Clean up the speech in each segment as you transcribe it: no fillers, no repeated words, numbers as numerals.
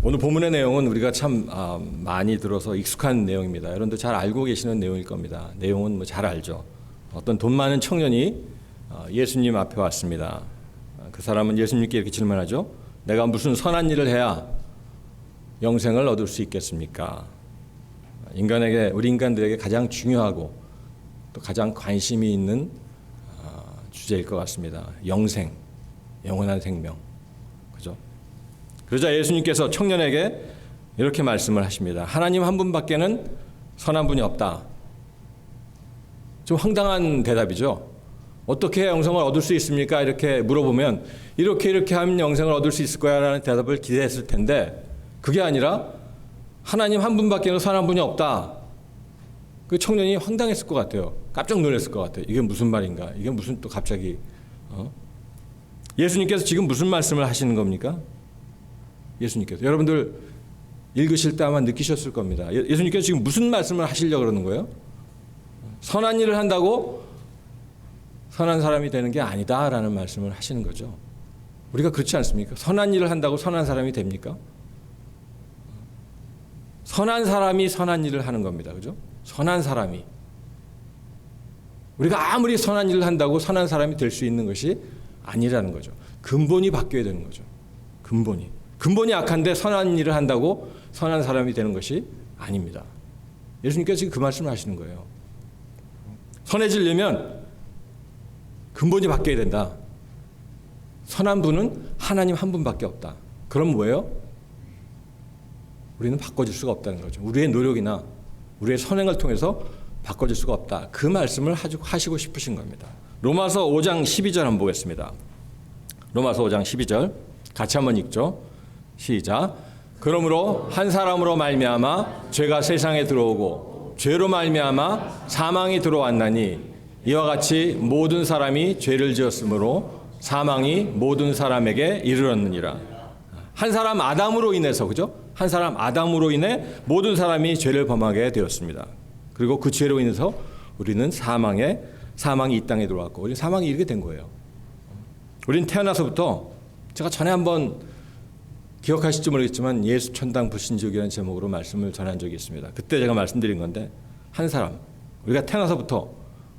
오늘 본문의 내용은 우리가 참 많이 들어서 익숙한 내용입니다. 여러분도 잘 알고 계시는 내용일 겁니다. 내용은 뭐 잘 알죠. 어떤 돈 많은 청년이 예수님 앞에 왔습니다. 그 사람은 예수님께 이렇게 질문하죠. 내가 무슨 선한 일을 해야 영생을 얻을 수 있겠습니까? 우리 인간들에게 가장 중요하고 또 가장 관심이 있는 주제일 것 같습니다. 영생, 영원한 생명. 그죠? 그러자 예수님께서 청년에게 이렇게 말씀을 하십니다. 하나님 한 분밖에는 선한 분이 없다. 좀 황당한 대답이죠. 어떻게 영생을 얻을 수 있습니까? 이렇게 물어보면 이렇게 하면 영생을 얻을 수 있을 거야 라는 대답을 기대했을 텐데 그게 아니라 하나님 한 분밖에는 선한 분이 없다. 그 청년이 황당했을 것 같아요. 깜짝 놀랐을 것 같아요. 이게 무슨 말인가? 이게 무슨 또 갑자기 예수님께서 지금 무슨 말씀을 하시는 겁니까? 예수님께서 여러분들 읽으실 때 아마 느끼셨을 겁니다. 예수님께서 지금 무슨 말씀을 하시려고 그러는 거예요? 선한 일을 한다고 선한 사람이 되는 게 아니다라는 말씀을 하시는 거죠. 우리가 그렇지 않습니까? 선한 일을 한다고 선한 사람이 됩니까? 선한 사람이 선한 일을 하는 겁니다. 그죠? 선한 사람이. 우리가 아무리 선한 일을 한다고 선한 사람이 될 수 있는 것이 아니라는 거죠. 근본이 바뀌어야 되는 거죠. 근본이 악한데 선한 일을 한다고 선한 사람이 되는 것이 아닙니다. 예수님께서 지금 그 말씀을 하시는 거예요. 선해지려면 근본이 바뀌어야 된다. 선한 분은 하나님 한 분밖에 없다. 그럼 뭐예요? 우리는 바꿔줄 수가 없다는 거죠. 우리의 노력이나 우리의 선행을 통해서 바꿔줄 수가 없다. 그 말씀을 하시고 싶으신 겁니다. 로마서 5장 12절 한번 보겠습니다. 로마서 5장 12절 같이 한번 읽죠. 시작. 그러므로 한 사람으로 말미암아 죄가 세상에 들어오고 죄로 말미암아 사망이 들어왔나니 이와 같이 모든 사람이 죄를 지었으므로 사망이 모든 사람에게 이르렀느니라. 한 사람 아담으로 인해서 그죠? 한 사람 아담으로 인해 모든 사람이 죄를 범하게 되었습니다. 그리고 그 죄로 인해서 우리는 사망이 이 땅에 들어왔고 우리 사망이 이렇게 된 거예요. 우리는 태어나서부터 제가 전에 한번 기억하실지 모르겠지만 예수 천당 불신지옥이라는 제목으로 말씀을 전한 적이 있습니다. 그때 제가 말씀드린 건데 한 사람 우리가 태어나서부터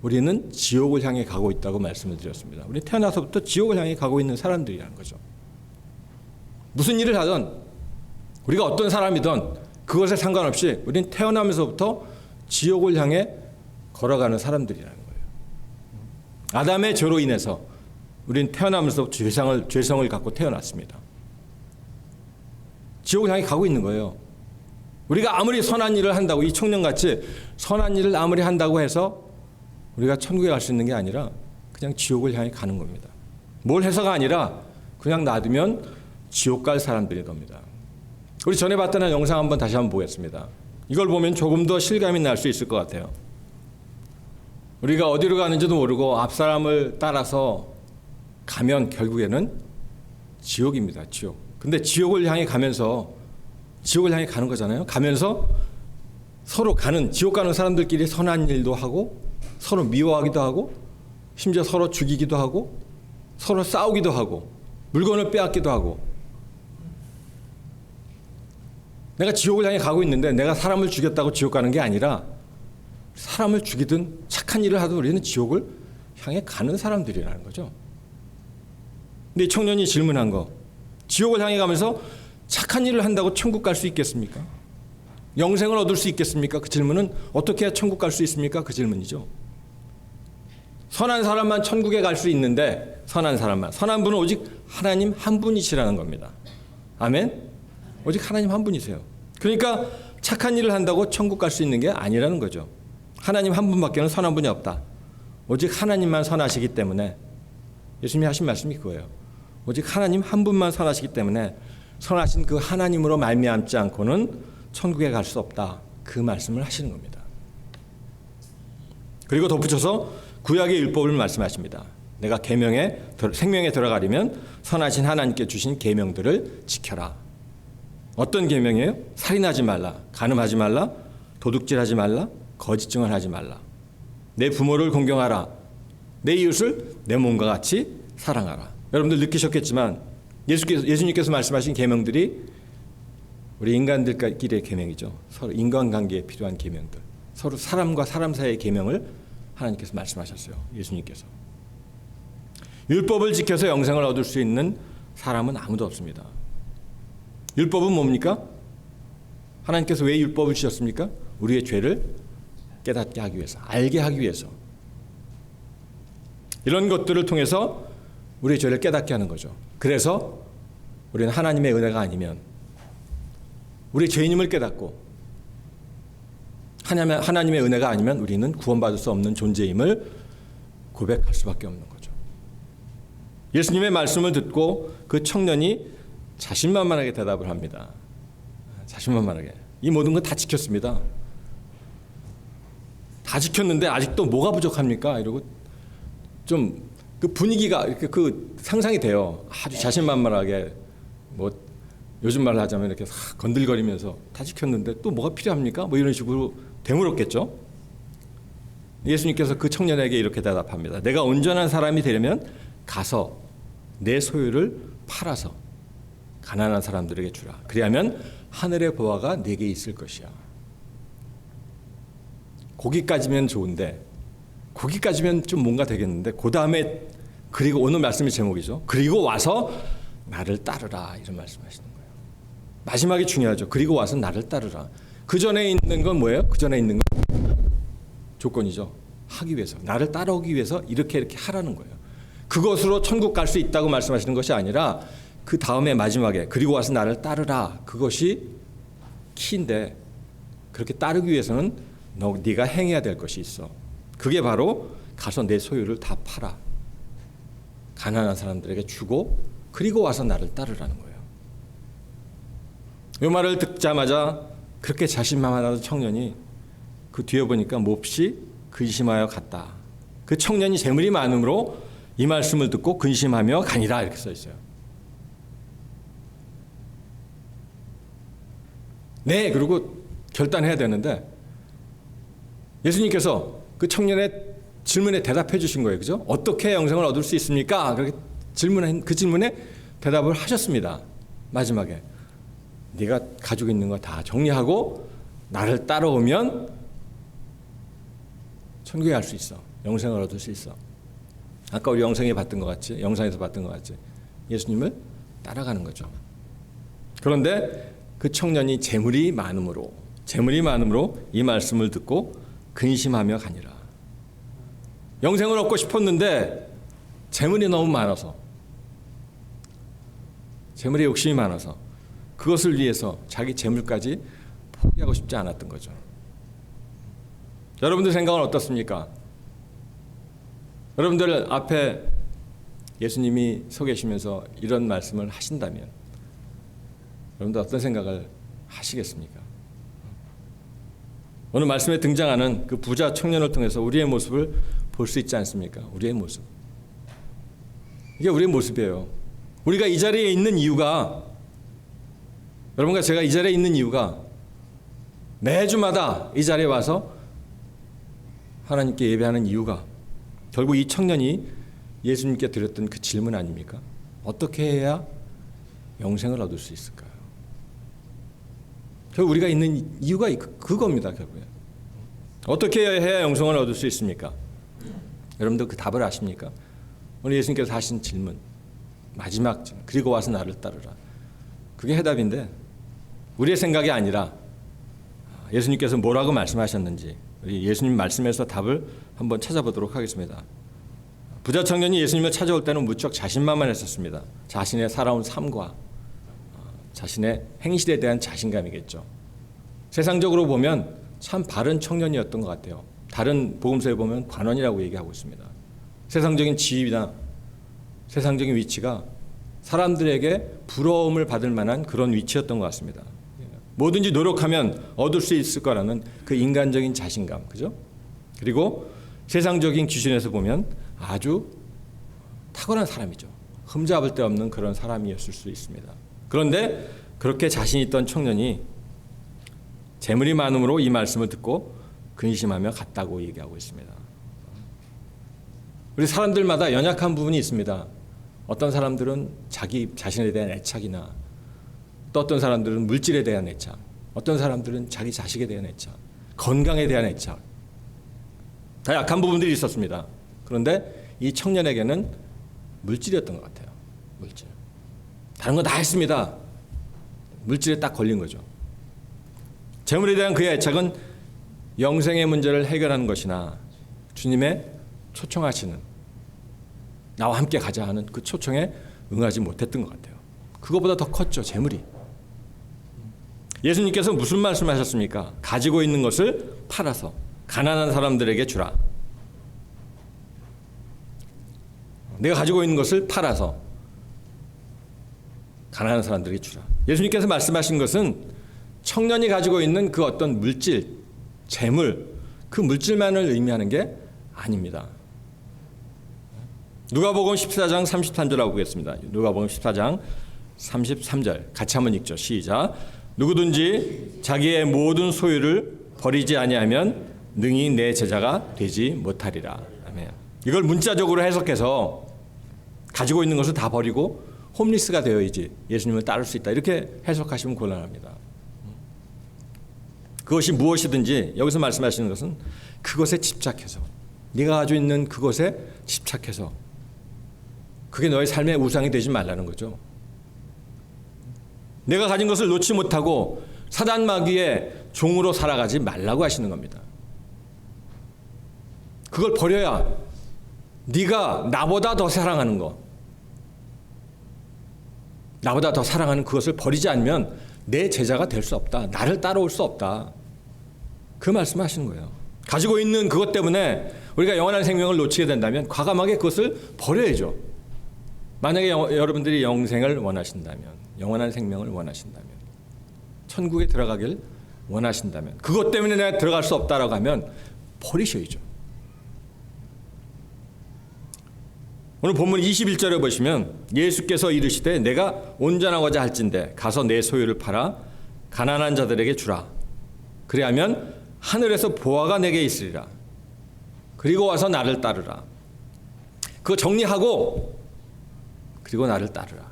우리는 지옥을 향해 가고 있다고 말씀을 드렸습니다. 우리 태어나서부터 지옥을 향해 가고 있는 사람들이라는 거죠. 무슨 일을 하든 우리가 어떤 사람이든 그것에 상관없이 우리는 태어나면서부터 지옥을 향해 걸어가는 사람들이라는 거예요. 아담의 죄로 인해서 우리는 태어나면서 죄성을 갖고 태어났습니다. 지옥을 향해 가고 있는 거예요. 우리가 아무리 선한 일을 한다고 이 청년같이 선한 일을 아무리 한다고 해서 우리가 천국에 갈 수 있는 게 아니라 그냥 지옥을 향해 가는 겁니다. 뭘 해서가 아니라 그냥 놔두면 지옥 갈 사람들인 겁니다. 우리 전에 봤던 영상 한번 다시 한번 보겠습니다. 이걸 보면 조금 더 실감이 날 수 있을 것 같아요. 우리가 어디로 가는지도 모르고 앞 사람을 따라서 가면 결국에는 지옥입니다. 지옥. 근데 지옥을 향해 가는 거잖아요. 가면서 서로 지옥 가는 사람들끼리 선한 일도 하고 서로 미워하기도 하고 심지어 서로 죽이기도 하고 서로 싸우기도 하고 물건을 빼앗기도 하고 내가 지옥을 향해 가고 있는데 내가 사람을 죽였다고 지옥 가는 게 아니라 사람을 죽이든 착한 일을 하든 우리는 지옥을 향해 가는 사람들이라는 거죠. 근데 이 청년이 질문한 거 지옥을 향해 가면서 착한 일을 한다고 천국 갈 수 있겠습니까? 영생을 얻을 수 있겠습니까? 그 질문은 어떻게 해야 천국 갈 수 있습니까? 그 질문이죠. 선한 사람만 천국에 갈 수 있는데 선한 분은 오직 하나님 한 분이시라는 겁니다. 아멘? 오직 하나님 한 분이세요. 그러니까 착한 일을 한다고 천국 갈 수 있는 게 아니라는 거죠. 하나님 한 분밖에는 선한 분이 없다. 오직 하나님만 선하시기 때문에 예수님이 하신 말씀이 그거예요. 오직 하나님 한 분만 선하시기 때문에 선하신 그 하나님으로 말미암지 않고는 천국에 갈 수 없다. 그 말씀을 하시는 겁니다. 그리고 덧붙여서 구약의 율법을 말씀하십니다. 내가 생명에 들어가려면 선하신 하나님께 주신 계명들을 지켜라. 어떤 계명이에요? 살인하지 말라, 간음하지 말라, 도둑질하지 말라, 거짓증을 하지 말라. 내 부모를 공경하라. 내 이웃을 내 몸과 같이 사랑하라. 여러분들 느끼셨겠지만 예수님께서 말씀하신 계명들이 우리 인간들끼리의 계명이죠. 서로 인간관계에 필요한 계명들, 서로 사람과 사람 사이의 계명을 하나님께서 말씀하셨어요. 예수님께서. 율법을 지켜서 영생을 얻을 수 있는 사람은 아무도 없습니다. 율법은 뭡니까? 하나님께서 왜 율법을 주셨습니까? 우리의 죄를 깨닫게 하기 위해서, 알게 하기 위해서. 이런 것들을 통해서 우리의 죄를 깨닫게 하는 거죠. 그래서 우리는 하나님의 은혜가 아니면, 우리의 죄인임을 깨닫고 하나님의 은혜가 아니면 우리는 구원받을 수 없는 존재임을 고백할 수밖에 없는 거죠. 예수님의 말씀을 듣고 그 청년이 자신만만하게 대답을 합니다. 자신만만하게. 이 모든 건 다 지켰습니다. 다 지켰는데 아직도 뭐가 부족합니까? 이러고 좀 그 분위기가 이렇게 그 상상이 돼요. 아주 자신만만하게, 뭐 요즘 말로 하자면 이렇게 건들거리면서 다 지켰는데 또 뭐가 필요합니까? 뭐 이런 식으로 되물었겠죠. 예수님께서 그 청년에게 이렇게 대답합니다. 내가 온전한 사람이 되려면 가서 내 소유를 팔아서 가난한 사람들에게 주라. 그리하면 하늘의 보화가 네게 있을 것이야. 거기까지면 좋은데, 거기까지면 좀 뭔가 되겠는데, 그 다음에, 그리고 오늘 말씀의 제목이죠. 그리고 와서 나를 따르라, 이런 말씀하시는 거예요. 마지막이 중요하죠. 그리고 와서 나를 따르라. 그 전에 있는 건 뭐예요? 그 전에 있는 건 조건이죠. 하기 위해서, 나를 따라오기 위해서 이렇게 하라는 거예요. 그것으로 천국 갈 수 있다고 말씀하시는 것이 아니라 그 다음에 마지막에 그리고 와서 나를 따르라, 그것이 키인데, 그렇게 따르기 위해서는 네가 행해야 될 것이 있어. 그게 바로 가서 내 소유를 다 팔아 가난한 사람들에게 주고 그리고 와서 나를 따르라는 거예요. 이 말을 듣자마자 그렇게 자신만만하던 청년이 그 뒤에 보니까 몹시 근심하여 갔다. 그 청년이 재물이 많음으로 이 말씀을 듣고 근심하며 가니라, 이렇게 써 있어요. 네, 그리고 결단해야 되는데 예수님께서 그 청년의 질문에 대답해 주신 거예요. 그죠? 어떻게 영생을 얻을 수 있습니까? 그렇게 그 질문에 대답을 하셨습니다. 마지막에 네가 가지고 있는 거 다 정리하고 나를 따라오면 천국에 갈 수 있어. 영생을 얻을 수 있어. 아까 우리 영상에서 봤던 것 같이 예수님을 따라가는 거죠. 그런데 그 청년이 재물이 많음으로 이 말씀을 듣고 근심하며 가니라. 영생을 얻고 싶었는데 재물이 너무 많아서, 재물에 욕심이 많아서 그것을 위해서 자기 재물까지 포기하고 싶지 않았던 거죠. 여러분들 생각은 어떻습니까? 여러분들 앞에 예수님이 서 계시면서 이런 말씀을 하신다면 여러분들 어떤 생각을 하시겠습니까? 오늘 말씀에 등장하는 그 부자 청년을 통해서 우리의 모습을 볼 수 있지 않습니까? 우리의 모습. 이게 우리의 모습이에요. 우리가 이 자리에 있는 이유가, 여러분과 제가 이 자리에 있는 이유가 매주마다 이 자리에 와서 하나님께 예배하는 이유가 결국 이 청년이 예수님께 드렸던 그 질문 아닙니까? 어떻게 해야 영생을 얻을 수 있을까요? 결국 우리가 있는 이유가 그겁니다. 결국에 어떻게 해야 영생을 얻을 수 있습니까? 여러분들 그 답을 아십니까? 오늘 예수님께서 하신 질문, 마지막 질문, 그리고 와서 나를 따르라. 그게 해답인데 우리의 생각이 아니라 예수님께서 뭐라고 말씀하셨는지 우리 예수님 말씀에서 답을 한번 찾아보도록 하겠습니다. 부자 청년이 예수님을 찾아올 때는 무척 자신만만했었습니다. 자신의 살아온 삶과 자신의 행실에 대한 자신감이겠죠. 세상적으로 보면 참 바른 청년이었던 것 같아요. 다른 복음서에 보면 관원이라고 얘기하고 있습니다. 세상적인 지위나 세상적인 위치가 사람들에게 부러움을 받을 만한 그런 위치였던 것 같습니다. 뭐든지 노력하면 얻을 수 있을 거라는 그 인간적인 자신감, 그죠? 그리고 세상적인 기준에서 보면 아주 탁월한 사람이죠. 흠잡을 데 없는 그런 사람이었을 수 있습니다. 그런데 그렇게 자신 있던 청년이 재물이 많음으로 이 말씀을 듣고 근심하며 갔다고 얘기하고 있습니다. 우리 사람들마다 연약한 부분이 있습니다. 어떤 사람들은 자기 자신에 대한 애착이나 또 어떤 사람들은 물질에 대한 애착, 어떤 사람들은 자기 자식에 대한 애착, 건강에 대한 애착. 다 약한 부분들이 있었습니다. 그런데 이 청년에게는 물질이었던 것 같아요. 물질. 다른 건 다 했습니다. 물질에 딱 걸린 거죠. 재물에 대한 그의 애착은 영생의 문제를 해결하는 것이나 주님의 초청하시는 나와 함께 가자 하는 그 초청에 응하지 못했던 것 같아요. 그거보다 더 컸죠. 재물이. 예수님께서 무슨 말씀하셨습니까? 가지고 있는 것을 팔아서 가난한 사람들에게 주라. 내가 가지고 있는 것을 팔아서 가난한 사람들에게 주라. 예수님께서 말씀하신 것은 청년이 가지고 있는 그 어떤 물질, 재물, 그 물질만을 의미하는 게 아닙니다. 누가복음 14장 33절하고 보겠습니다. 누가복음 14장 33절 같이 한번 읽죠. 시작. 누구든지 자기의 모든 소유를 버리지 아니하면 능히 내 제자가 되지 못하리라. 아멘. 이걸 문자적으로 해석해서 가지고 있는 것을 다 버리고 홈리스가 되어야지 예수님을 따를 수 있다. 이렇게 해석하시면 곤란합니다. 그것이 무엇이든지 여기서 말씀하시는 것은 그것에 집착해서 네가 가지고 있는 그것에 집착해서 그게 너의 삶의 우상이 되지 말라는 거죠. 내가 가진 것을 놓지 못하고 사단 마귀의 종으로 살아가지 말라고 하시는 겁니다. 그걸 버려야 네가 나보다 더 사랑하는 것, 나보다 더 사랑하는 그것을 버리지 않으면 내 제자가 될 수 없다. 나를 따라올 수 없다. 그 말씀하시는 거예요. 가지고 있는 그것 때문에 우리가 영원한 생명을 놓치게 된다면 과감하게 그것을 버려야죠. 만약에 여러분들이 영생을 원하신다면, 영원한 생명을 원하신다면, 천국에 들어가길 원하신다면, 그것 때문에 내가 들어갈 수 없다라고 하면 버리셔야죠. 오늘 본문 21절에 보시면 예수께서 이르시되 내가 온전하고자 할진대 가서 내 소유를 팔아 가난한 자들에게 주라. 그리하면 하늘에서 보화가 내게 있으리라. 그리고 와서 나를 따르라. 그거 정리하고 그리고 나를 따르라.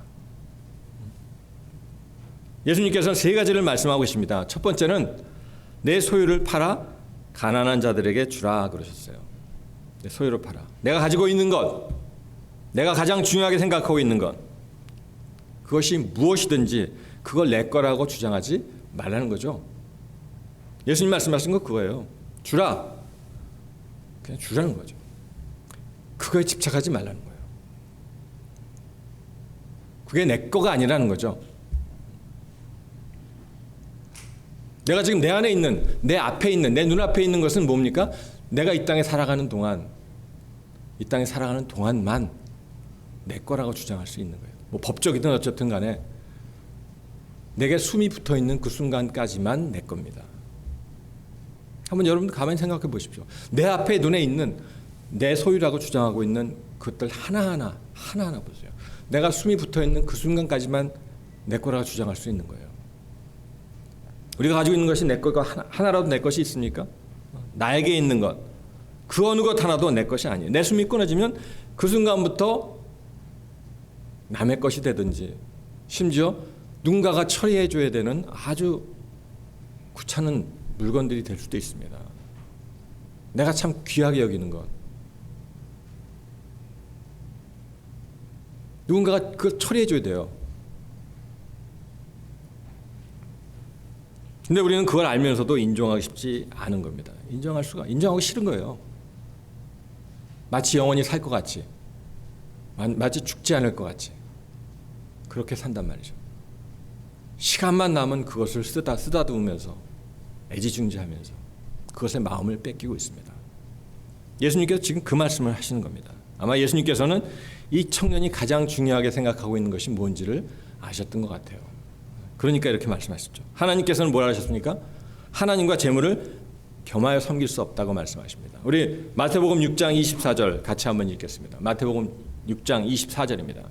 예수님께서는 세 가지를 말씀하고 계십니다. 첫 번째는 내 소유를 팔아 가난한 자들에게 주라 그러셨어요. 내 소유를 팔아. 내가 가지고 있는 것, 내가 가장 중요하게 생각하고 있는 것, 그것이 무엇이든지 그걸 내 거라고 주장하지 말라는 거죠. 예수님 말씀하신 거 그거예요. 주라. 그냥 주라는 거죠. 그거에 집착하지 말라는 거예요. 그게 내 거가 아니라는 거죠. 내가 지금 내 안에 있는, 내 앞에 있는, 내 눈앞에 있는 것은 뭡니까? 내가 이 땅에 살아가는 동안, 이 땅에 살아가는 동안만 내 거라고 주장할 수 있는 거예요. 뭐 법적이든 어쨌든 간에 내게 숨이 붙어 있는 그 순간까지만 내 겁니다. 한번 여러분들 가만히 생각해 보십시오. 내 앞에 눈에 있는 내 소유라고 주장하고 있는 그것들 하나하나 보세요. 내가 숨이 붙어 있는 그 순간까지만 내 거라고 주장할 수 있는 거예요. 우리가 가지고 있는 것이 내 거가 하나라도 내 것이 있습니까? 나에게 있는 것, 그 어느 것 하나도 내 것이 아니에요. 내 숨이 끊어지면 그 순간부터 남의 것이 되든지 심지어 누군가가 처리해 줘야 되는 아주 귀찮은 물건들이 될 수도 있습니다. 내가 참 귀하게 여기는 것, 누군가가 그걸 처리해 줘야 돼요. 근데 우리는 그걸 알면서도 인정하기 쉽지 않은 겁니다. 인정하기 싫은 거예요. 마치 영원히 살 것 같이, 마치 죽지 않을 것 같이 그렇게 산단 말이죠. 시간만 남은 그것을 쓰다듬으면서 애지중지하면서 그것의 마음을 뺏기고 있습니다. 예수님께서 지금 그 말씀을 하시는 겁니다. 아마 예수님께서는 이 청년이 가장 중요하게 생각하고 있는 것이 뭔지를 아셨던 것 같아요. 그러니까 이렇게 말씀하셨죠. 하나님께서는 뭐라 하셨습니까? 하나님과 재물을 겸하여 섬길 수 없다고 말씀하십니다. 우리 마태복음 6장 24절 같이 한번 읽겠습니다. 마태복음 6장 24절입니다.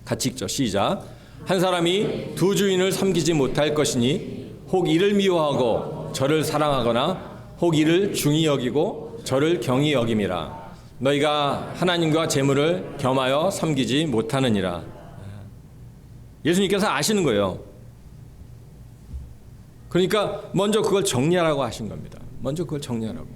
같이 읽죠. 시작. 한 사람이 두 주인을 섬기지 못할 것이니 혹 이를 미워하고 저를 사랑하거나 혹 이를 중히 여기고 저를 경히 여김이라. 너희가 하나님과 재물을 겸하여 섬기지 못하느니라. 예수님께서 아시는 거예요. 그러니까 먼저 그걸 정리하라고 하신 겁니다. 먼저 그걸 정리하라고.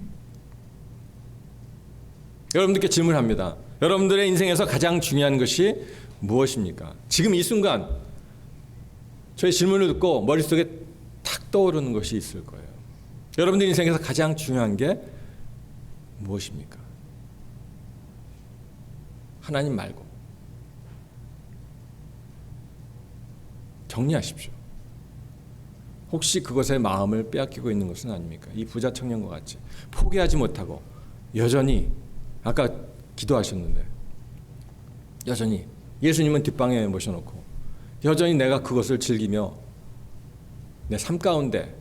여러분들께 질문합니다. 여러분들의 인생에서 가장 중요한 것이 무엇입니까? 지금 이 순간 저의 질문을 듣고 머릿속에 탁 떠오르는 것이 있을 거예요. 여러분들 인생에서 가장 중요한 게 무엇입니까? 하나님 말고. 정리하십시오. 혹시 그것에 마음을 빼앗기고 있는 것은 아닙니까? 이 부자 청년과 같이 포기하지 못하고 여전히 아까 기도하셨는데 여전히 예수님은 뒷방에 모셔놓고 여전히 내가 그것을 즐기며 내 삶 가운데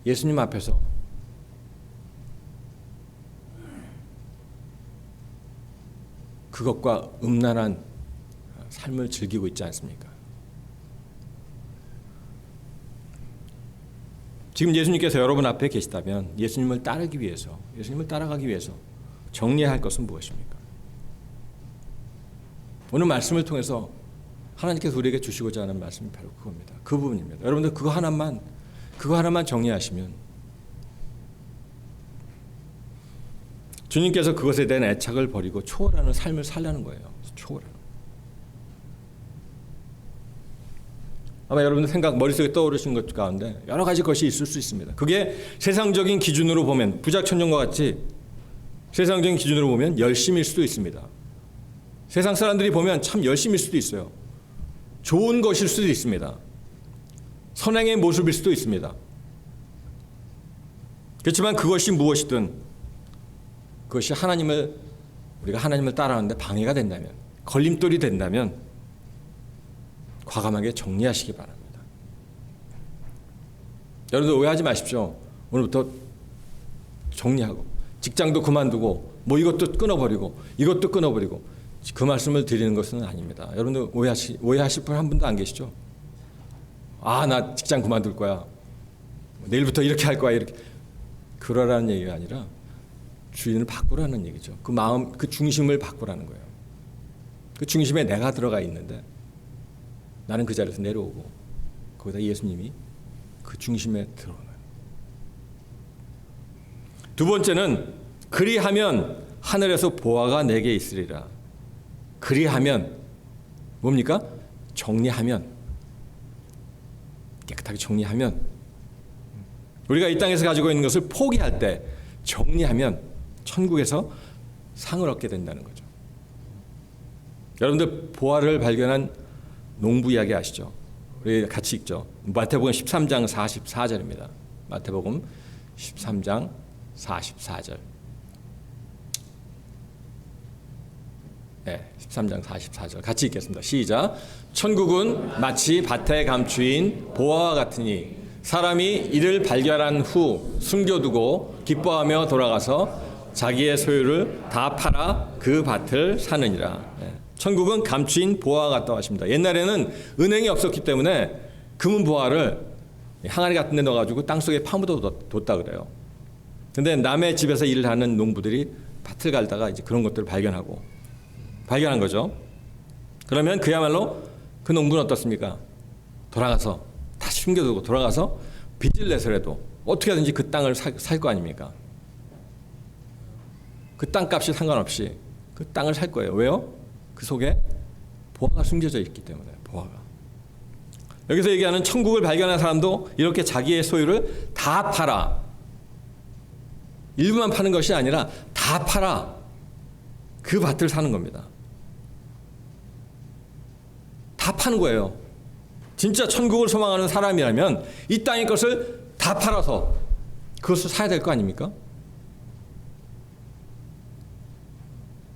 예수님 앞에서 그것과 음란한 삶을 즐기고 있지 않습니까? 지금 예수님께서 여러분 앞에 계시다면 예수님을 따르기 위해서, 예수님을 따라가기 위해서 정리해야 할 것은 무엇입니까? 오늘 말씀을 통해서 하나님께서 우리에게 주시고자 하는 말씀이 바로 그겁니다. 그 부분입니다. 여러분들 그거 하나만 정리하시면 주님께서 그것에 대한 애착을 버리고 초월하는 삶을 살라는 거예요. 초월하는. 아마 여러분들 생각 머릿속에 떠오르신 것 가운데 여러 가지 것이 있을 수 있습니다. 그게 세상적인 기준으로 보면 부자 청년과 같이 세상적인 기준으로 보면 열심일 수도 있습니다. 세상 사람들이 보면 참 열심일 수도 있어요. 좋은 것일 수도 있습니다. 선행의 모습일 수도 있습니다. 그렇지만 그것이 무엇이든 그것이 우리가 하나님을 따라하는데 방해가 된다면, 걸림돌이 된다면 과감하게 정리하시기 바랍니다. 여러분들 오해하지 마십시오. 오늘부터 정리하고 직장도 그만두고 뭐 이것도 끊어버리고 이것도 끊어버리고 그 말씀을 드리는 것은 아닙니다. 여러분들 오해하실 분 한 분도 안 계시죠? 나 직장 그만둘 거야. 내일부터 이렇게 할 거야. 이렇게. 그러라는 얘기가 아니라 주인을 바꾸라는 얘기죠. 그 마음, 그 중심을 바꾸라는 거예요. 그 중심에 내가 들어가 있는데 나는 그 자리에서 내려오고 거기다 예수님이 그 중심에 들어오는. 두 번째는 그리하면 하늘에서 보화가 내게 있으리라. 그리하면 뭡니까? 정리하면, 깨끗하게 정리하면, 우리가 이 땅에서 가지고 있는 것을 포기할 때 정리하면 천국에서 상을 얻게 된다는 거죠. 여러분들 보화를 발견한 농부 이야기 아시죠? 우리 같이 읽죠. 마태복음 13장 44절입니다. 마태복음 13장 44절. 네, 13장 44절 같이 읽겠습니다. 시작. 천국은 마치 밭에 감추인 보화와 같으니 사람이 이를 발견한 후 숨겨두고 기뻐하며 돌아가서 자기의 소유를 다 팔아 그 밭을 사느니라. 네. 천국은 감추인 보화와 같다고 하십니다. 옛날에는 은행이 없었기 때문에 금은 보화를 항아리 같은 데 넣어가지고 땅속에 파묻어 뒀다 그래요. 근데 남의 집에서 일을 하는 농부들이 밭을 갈다가 이제 그런 것들을 발견한 거죠. 그러면 그야말로 그 농부는 어떻습니까? 돌아가서 다시 숨겨두고 돌아가서 빚을 내서라도 어떻게 하든지 그 땅을 살 거 아닙니까? 그 땅값이 상관없이 그 땅을 살 거예요. 왜요? 그 속에 보화가 숨겨져 있기 때문에. 보화가. 여기서 얘기하는 천국을 발견한 사람도 이렇게 자기의 소유를 다 팔아. 일부만 파는 것이 아니라 다 팔아. 그 밭을 사는 겁니다. 다 파는 거예요. 진짜 천국을 소망하는 사람이라면 이 땅의 것을 다 팔아서 그것을 사야 될 거 아닙니까?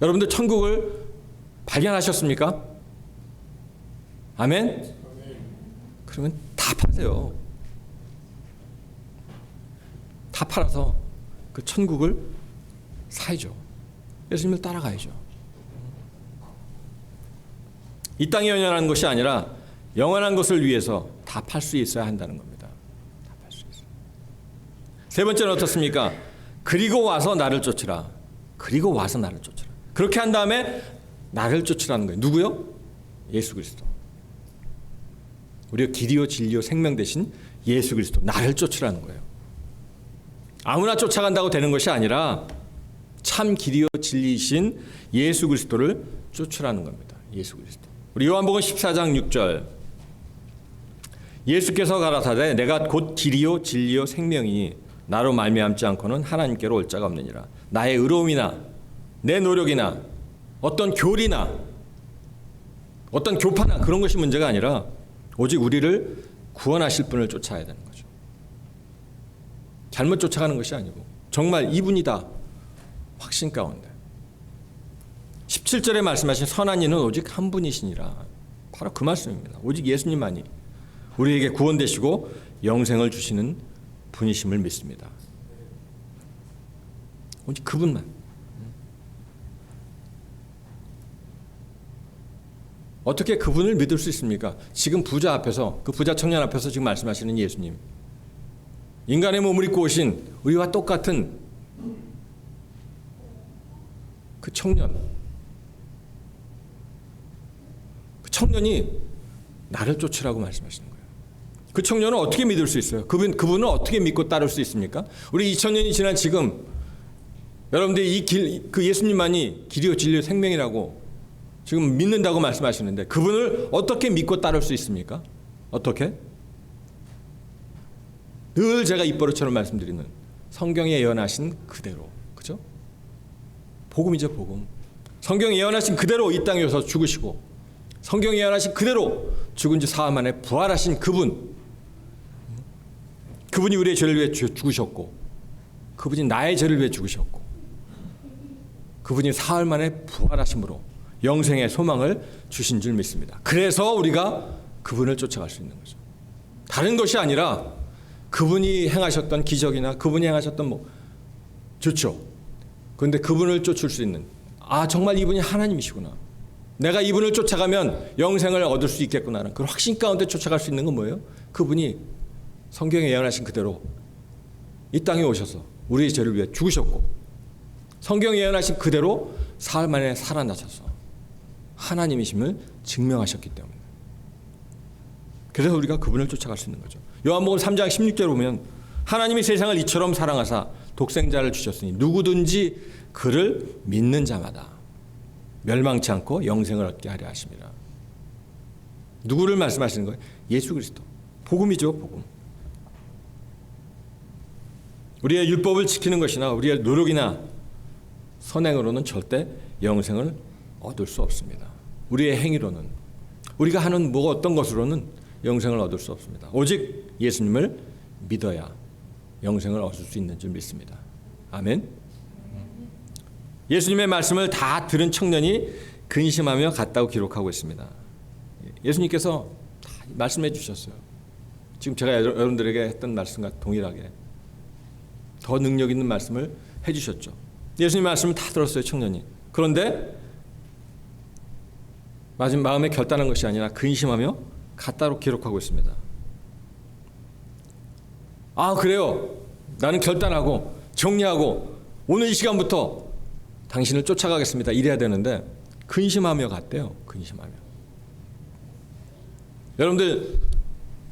여러분들 천국을 발견하셨습니까? 아멘? 그러면 다 파세요. 다 팔아서 그 천국을 사야죠. 예수님을 따라가야죠. 이 땅에 연연하는 것이 아니라 영원한 것을 위해서 다 팔 수 있어야 한다는 겁니다. 다 팔 수 있어요. 세 번째는 어떻습니까? 그리고 와서 나를 쫓으라. 그리고 와서 나를 쫓으라. 그렇게 한 다음에 나를 쫓으라는 거예요. 누구요? 예수 그리스도. 우리가 길이요 진리요 생명 되신 예수 그리스도, 나를 쫓으라는 거예요. 아무나 쫓아간다고 되는 것이 아니라 참 길이요 진리이신 예수 그리스도를 쫓으라는 겁니다. 예수 그리스도. 우리 요한복음 14장 6절. 예수께서 가라사대 내가 곧 길이요 진리요 생명이니 나로 말미암지 않고는 하나님께로 올 자가 없느니라. 나의 의로움이나 내 노력이나 어떤 교리나 어떤 교파나 그런 것이 문제가 아니라 오직 우리를 구원하실 분을 쫓아야 되는 거죠. 잘못 쫓아가는 것이 아니고 정말 이분이다 확신 가운데. 17절에 말씀하신 선한 이는 오직 한 분이시니라. 바로 그 말씀입니다. 오직 예수님만이 우리에게 구원되시고 영생을 주시는 분이심을 믿습니다. 오직 그분만. 어떻게 그분을 믿을 수 있습니까? 지금 부자 앞에서, 그 부자 청년 앞에서 지금 말씀하시는 예수님, 인간의 몸을 입고 오신 우리와 똑같은 그 청년, 그 청년이 나를 쫓으라고 말씀하시는 거예요. 그 청년은 어떻게 믿을 수 있어요? 그분은 어떻게 믿고 따를 수 있습니까? 우리 2000년이 지난 지금 여러분들이 이 길, 그 예수님만이 길이요 진리요 생명이라고 지금 믿는다고 말씀하시는데 그분을 어떻게 믿고 따를 수 있습니까? 어떻게? 늘 제가 입버릇처럼 말씀드리는 성경에 예언하신 그대로, 그죠? 복음이죠, 복음. 성경에 예언하신 그대로 이 땅에 오셔서 죽으시고 성경에 예언하신 그대로 죽은 지 사흘 만에 부활하신 그분이 우리의 죄를 위해 죽으셨고 그분이 나의 죄를 위해 죽으셨고 그분이 사흘 만에 부활하심으로 영생의 소망을 주신 줄 믿습니다. 그래서 우리가 그분을 쫓아갈 수 있는 거죠. 다른 것이 아니라 그분이 행하셨던 기적이나 그분이 행하셨던 좋죠. 그런데 그분을 쫓을 수 있는, 정말 이분이 하나님이시구나. 내가 이분을 쫓아가면 영생을 얻을 수 있겠구나라는 그 확신 가운데 쫓아갈 수 있는 건 뭐예요? 그분이 성경에 예언하신 그대로 이 땅에 오셔서 우리의 죄를 위해 죽으셨고 성경에 예언하신 그대로 사흘 만에 살아나셔서 하나님이심을 증명하셨기 때문에 그래서 우리가 그분을 쫓아갈 수 있는 거죠. 요한복음 3장 16절에 보면 하나님이 세상을 이처럼 사랑하사 독생자를 주셨으니 누구든지 그를 믿는 자마다 멸망치 않고 영생을 얻게 하려 하심이라. 누구를 말씀하시는 거예요? 예수 그리스도. 복음이죠, 복음. 우리의 율법을 지키는 것이나 우리의 노력이나 선행으로는 절대 영생을 얻을 수 없습니다. 우리의 행위로는, 우리가 하는 어떤 것으로는 영생을 얻을 수 없습니다. 오직 예수님을 믿어야 영생을 얻을 수 있는 줄 믿습니다. 아멘. 예수님의 말씀을 다 들은 청년이 근심하며 갔다고 기록하고 있습니다. 예수님께서 다 말씀해 주셨어요. 지금 제가 여러분들에게 했던 말씀과 동일하게 더 능력 있는 말씀을 해 주셨죠. 예수님 말씀을 다 들었어요, 청년이. 그런데 마음에 결단한 것이 아니라 근심하며 갔다고 기록하고 있습니다. 그래요. 나는 결단하고 정리하고 오늘 이 시간부터 당신을 쫓아가겠습니다. 이래야 되는데 근심하며 갔대요. 근심하며. 여러분들,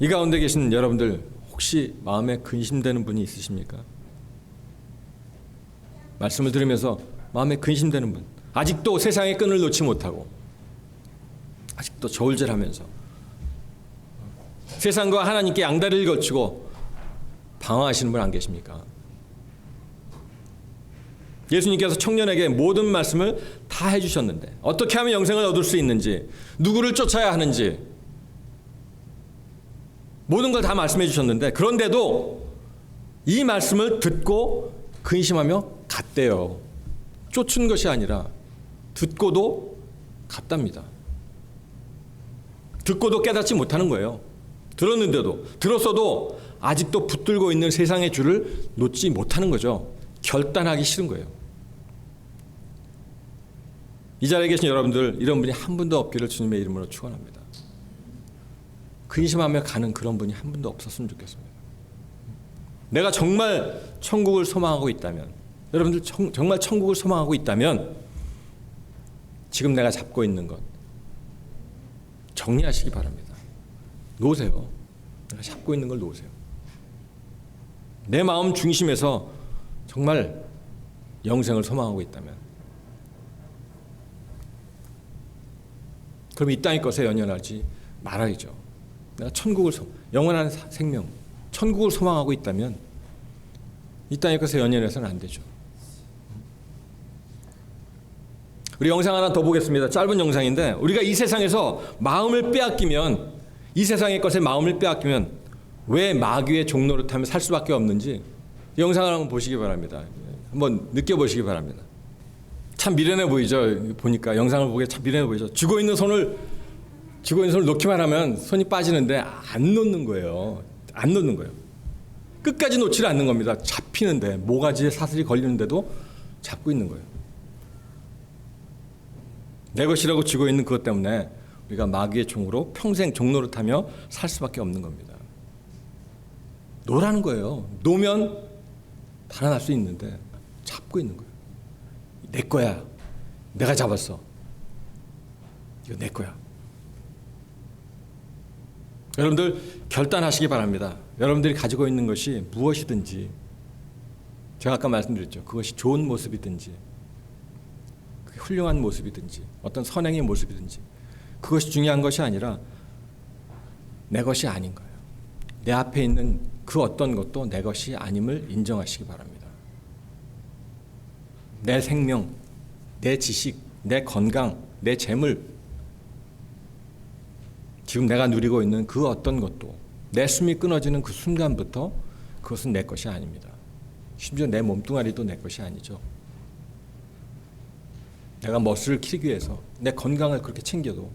이 가운데 계신 여러분들 혹시 마음에 근심되는 분이 있으십니까? 말씀을 들으면서 마음에 근심되는 분, 아직도 세상의 끈을 놓지 못하고 아직도 저울질하면서 세상과 하나님께 양다리를 걸치고 방황하시는 분 안 계십니까? 예수님께서 청년에게 모든 말씀을 다 해주셨는데 어떻게 하면 영생을 얻을 수 있는지, 누구를 쫓아야 하는지 모든 걸 다 말씀해 주셨는데 그런데도 이 말씀을 듣고 근심하며 갔대요. 쫓은 것이 아니라 듣고도 갔답니다. 듣고도 깨닫지 못하는 거예요. 들었어도 아직도 붙들고 있는 세상의 줄을 놓지 못하는 거죠. 결단하기 싫은 거예요. 이 자리에 계신 여러분들, 이런 분이 한 분도 없기를 주님의 이름으로 축원합니다. 근심하며 가는 그런 분이 한 분도 없었으면 좋겠습니다. 내가 정말 천국을 소망하고 있다면, 여러분들 정말 천국을 소망하고 있다면 지금 내가 잡고 있는 것 정리하시기 바랍니다. 놓으세요. 내가 잡고 있는 걸 놓으세요. 내 마음 중심에서 정말 영생을 소망하고 있다면, 그럼 이 땅의 것에 연연하지 말아야죠. 내가 영원한 생명, 천국을 소망하고 있다면 이 땅의 것에 연연해서는 안 되죠. 우리 영상 하나 더 보겠습니다. 짧은 영상인데, 우리가 이 세상에서 마음을 빼앗기면, 이 세상의 것에 마음을 빼앗기면 왜 마귀의 종노릇하며 살 수밖에 없는지 영상을 한번 보시기 바랍니다. 한번 느껴보시기 바랍니다. 참 미련해 보이죠. 보니까 영상을 보기에 참 미련해 보이죠. 쥐고 있는 손을 놓기만 하면 손이 빠지는데 안 놓는 거예요. 안 놓는 거예요. 끝까지 놓지를 않는 겁니다. 잡히는데, 모가지에 사슬이 걸리는데도 잡고 있는 거예요. 내 것이라고 쥐고 있는 그것 때문에 우리가 마귀의 종으로 평생 종노릇하며 살 수밖에 없는 겁니다. 놓으라는 거예요. 놓으면 달아날 수 있는데 잡고 있는 거예요. 내 거야. 내가 잡았어. 이거 내 거야. 여러분들 결단하시기 바랍니다. 여러분들이 가지고 있는 것이 무엇이든지, 제가 아까 말씀드렸죠. 그것이 좋은 모습이든지, 훌륭한 모습이든지, 어떤 선행의 모습이든지, 그것이 중요한 것이 아니라 내 것이 아닌 거예요. 내 앞에 있는 그 어떤 것도 내 것이 아님을 인정하시기 바랍니다. 내 생명, 내 지식, 내 건강, 내 재물, 지금 내가 누리고 있는 그 어떤 것도 내 숨이 끊어지는 그 순간부터 그것은 내 것이 아닙니다. 심지어 내 몸뚱아리도 내 것이 아니죠. 내가 머슬을 키우기 위해서 내 건강을 그렇게 챙겨도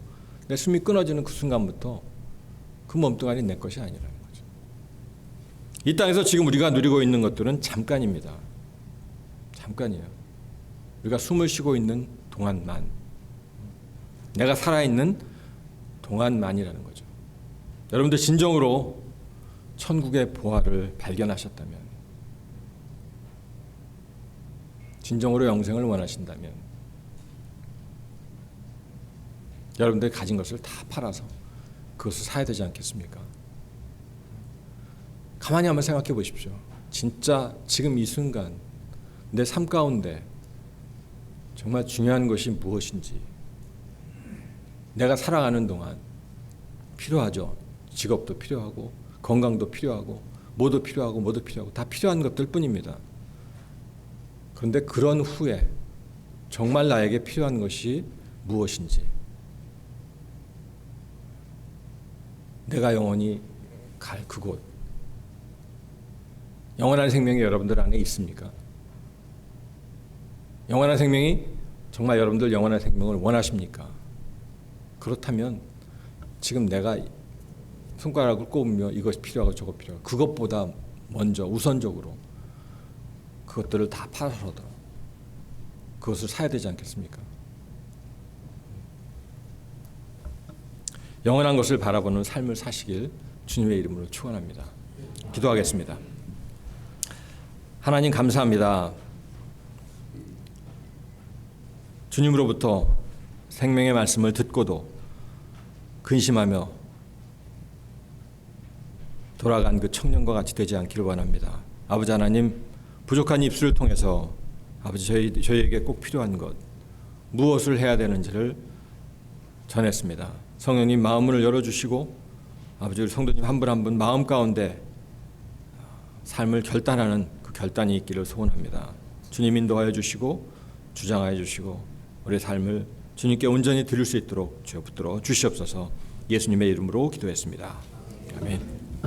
내 숨이 끊어지는 그 순간부터 그 몸뚱아리는 내 것이 아니라는 거죠. 이 땅에서 지금 우리가 누리고 있는 것들은 잠깐입니다. 잠깐이에요. 우리가 숨을 쉬고 있는 동안만, 내가 살아있는 동안만이라는 거죠. 여러분들 진정으로 천국의 보화를 발견하셨다면, 진정으로 영생을 원하신다면 여러분들이 가진 것을 다 팔아서 그것을 사야 되지 않겠습니까? 가만히 한번 생각해 보십시오. 진짜 지금 이 순간 내 삶 가운데 정말 중요한 것이 무엇인지, 내가 살아가는 동안 필요하죠. 직업도 필요하고 건강도 필요하고 뭐도 필요하고 다 필요한 것들 뿐입니다. 그런데 그런 후에 정말 나에게 필요한 것이 무엇인지, 내가 영원히 갈 그곳, 영원한 생명이 여러분들 안에 있습니까? 영원한 생명이 정말 여러분들 영원한 생명을 원하십니까? 그렇다면 지금 내가 손가락을 꼽으며 이것이 필요하고 저것 필요하고, 그것보다 먼저 우선적으로 그것들을 다 팔아서도 그것을 사야 되지 않겠습니까? 영원한 것을 바라보는 삶을 사시길 주님의 이름으로 축원합니다. 기도하겠습니다. 하나님 감사합니다. 주님으로부터 생명의 말씀을 듣고도 근심하며 돌아간 그 청년과 같이 되지 않기를 원합니다. 아버지 하나님, 부족한 입술을 통해서 아버지 저희에게 꼭 필요한 것, 무엇을 해야 되는지를 전했습니다. 성령님 마음을 열어주시고 아버지, 우리 성도님 한 분 한 분 마음 가운데 삶을 결단하는 그 결단이 있기를 소원합니다. 주님 인도하여 주시고 주장하여 주시고 우리의 삶을 주님께 온전히 드릴 수 있도록 주여 붙들어 주시옵소서. 예수님의 이름으로 기도했습니다. 아멘.